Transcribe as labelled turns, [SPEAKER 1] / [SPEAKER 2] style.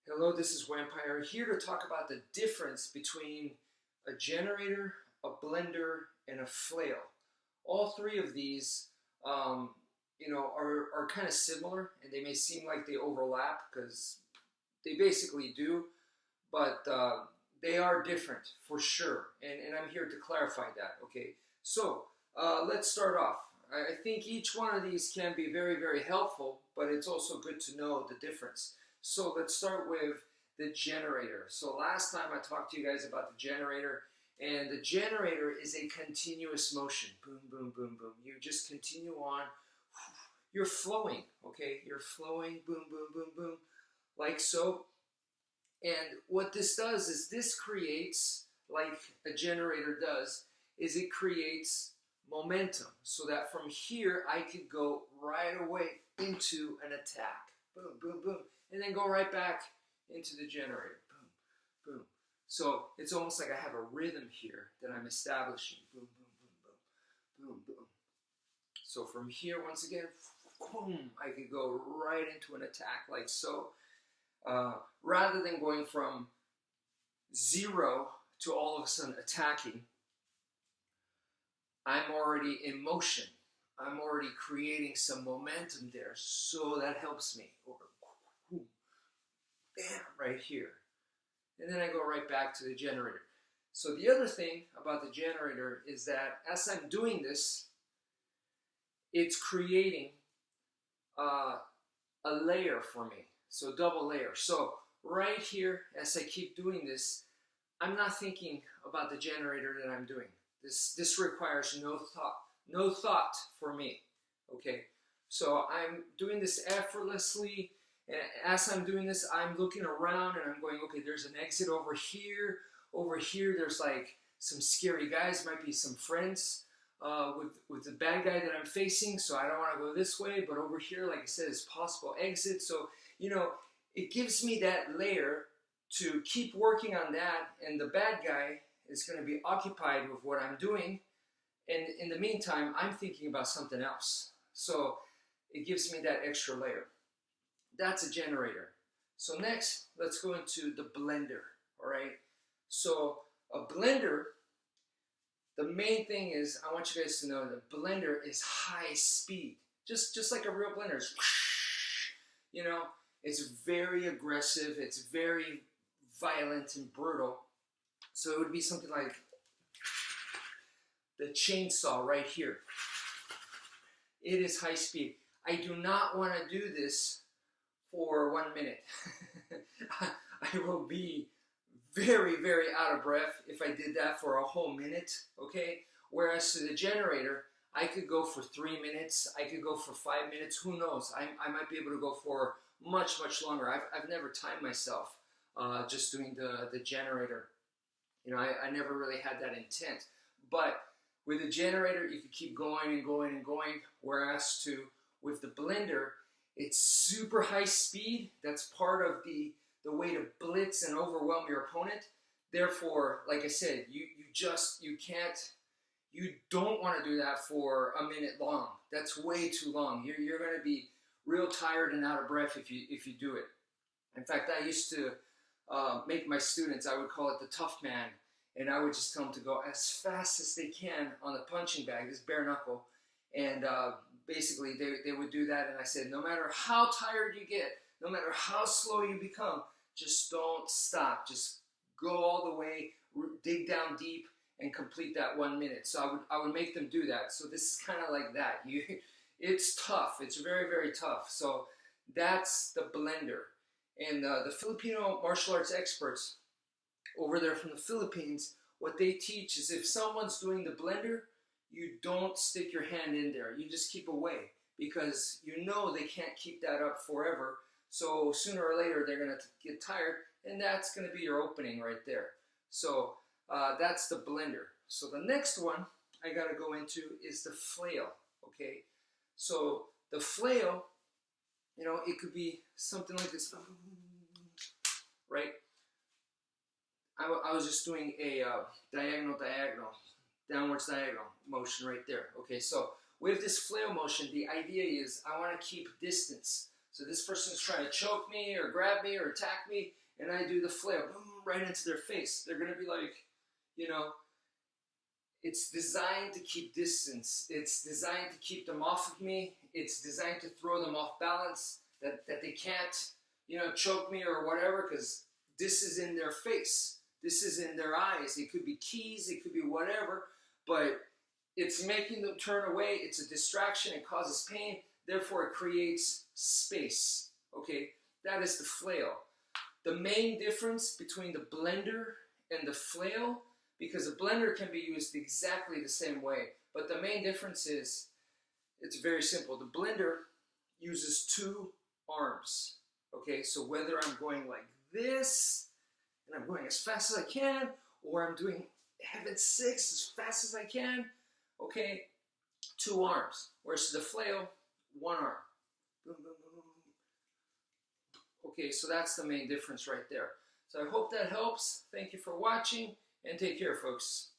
[SPEAKER 1] Hello, this is wmpyr here to talk about the difference between a generator, a blender, and a flail. All three of these, are kind of similar, and they may seem like they overlap because they basically do, but they are different for sure, and I'm here to clarify that. Okay, so let's start off. I think each one of these can be very, very helpful, but it's also good to know the difference. So let's start with the generator. So last time I talked to you guys about the generator, and the generator is a continuous motion. Boom, boom, boom, boom. You just continue on. You're flowing, okay? You're flowing, boom, boom, boom, boom, like so. And what this does is this creates, like a generator does, is it creates momentum so that from here I could go right away into an attack. Boom, boom, boom. And then go right back into the generator. Boom, boom. So it's almost like I have a rhythm here that I'm establishing. Boom, boom, boom, boom, boom, boom. So from here, once again, boom, I could go right into an attack like so. Rather than going from zero to all of a sudden attacking, I'm already in motion. I'm already creating some momentum there, so that helps me. Bam, right here. And then I go right back to the generator. So the other thing about the generator is that as I'm doing this, it's creating a layer for me. So double layer. So right here, as I keep doing this, I'm not thinking about the generator that I'm doing. This requires no thought for me. Okay, so I'm doing this effortlessly. And as I'm doing this, I'm looking around and I'm going, okay, there's an exit over here. Over here, there's like some scary guys, might be some friends with the bad guy that I'm facing, so I don't want to go this way. But over here, like I said, is possible exit. So, it gives me that layer to keep working on that, and the bad guy is going to be occupied with what I'm doing. And in the meantime, I'm thinking about something else. So it gives me that extra layer. That's a generator. So next, let's go into the blender, all right? So a blender, the main thing is, I want you guys to know that blender is high speed. Just like a real blender. It's, it's very aggressive, it's very violent and brutal. So it would be something like the chainsaw right here. It is high speed. I do not want to do this for 1 minute. I will be very, very out of breath if I did that for a whole minute, okay? Whereas to the generator, I could go for 3 minutes, I could go for 5 minutes, who knows? I might be able to go for much, much longer. I've never timed myself just doing the generator. I never really had that intent. But with the generator, you could keep going and going and going, whereas with the blender, it's super high speed. That's part of the way to blitz and overwhelm your opponent. Therefore, like I said, you don't want to do that for a minute long. That's way too long. You're going to be real tired and out of breath if you do it. In fact, I used to make my students, I would call it the tough man, and I would just tell them to go as fast as they can on the punching bag, this bare knuckle, and basically they would do that, and I said, no matter how tired you get, no matter how slow you become, just don't stop. Just go all the way, dig down deep, and complete that 1 minute. So I would make them do that. So this is kind of like that. It's tough. It's very, very tough. So that's the blender. And the Filipino martial arts experts over there from the Philippines, what they teach is if someone's doing the blender, you don't stick your hand in there. You just keep away because they can't keep that up forever. So sooner or later, they're going to get tired, and that's going to be your opening right there. So that's the blender. So the next one I got to go into is the flail, okay? So the flail, it could be something like this, right? I was just doing a diagonal, downwards diagonal motion right there. Okay, so with this flail motion, the idea is I want to keep distance. So this person is trying to choke me or grab me or attack me, and I do the flail, boom, right into their face. They're gonna be like, you know, it's designed to keep distance. It's designed to keep them off of me. It's designed to throw them off balance, that they can't, you know, choke me or whatever, because this is in their face. This is in their eyes. It could be keys, it could be whatever, but it's making them turn away. It's a distraction. It causes pain. Therefore, it creates space. Okay, that is the flail. The main difference between the blender and the flail, because the blender can be used exactly the same way, but the main difference is, it's very simple. The blender uses two arms. Okay, so whether I'm going like this, and I'm going as fast as I can, or I'm doing heaven 6 as fast as I can, okay, two arms. Whereas the flail, one arm. Boom, boom, boom, boom. Okay, so that's the main difference right there. So I hope that helps. Thank you for watching, and take care, folks.